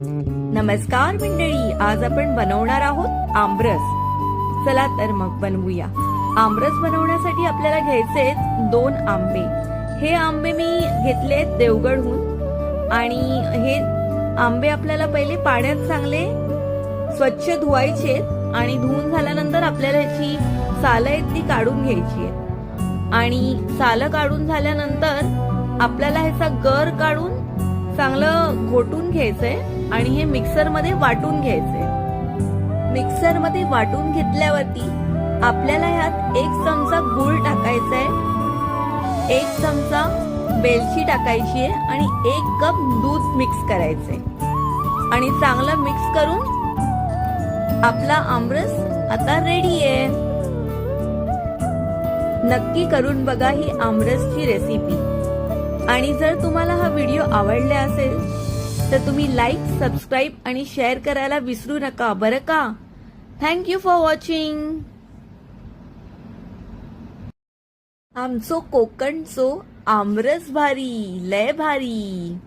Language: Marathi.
नमस्कार मंडळी, आज आपण बनवणार आहोत आमरस. चला तर मग बनवूया. आमरस बनवण्यासाठी आपल्याला घ्यायचे 2 आंबे. हे आंबे मी घेतले देवगडहून आणि हे आंबे आपल्याला पहिले पाण्यात चांगले स्वच्छ धुवायचे आणि धुवून झाल्यानंतर आपल्याला ह्याची सालं आहेत ती काढून घ्यायची आहे आणि सालं काढून झाल्यानंतर आपल्याला ह्याचा गर काढून चांगलं घोटून घ्यायचंय आणि हे मिक्सर मध्ये वाटून घ्यायचंय. मिक्सर मध्ये वाटून घेतल्यावरती आपल्याला ह्यात 1 चमचा गूळ टाकायचा आहे, 1 चमचा वेलची टाकायची आहे आणि 1 कप दूध मिक्स करायचंय आणि चांगलं मिक्स करून आपला आमरस आता रेडी आहे. नक्की करून बघा ही आमरसची रेसिपी. आणि जर तुम्हाला हा व्हिडिओ आवडला असेल तर तुम्ही लाईक, सबस्क्राईब आणि शेअर करायला विसरू नका बरं का. Thank you for watching. आमचो कोकणचो आमरस भारी, लय भारी.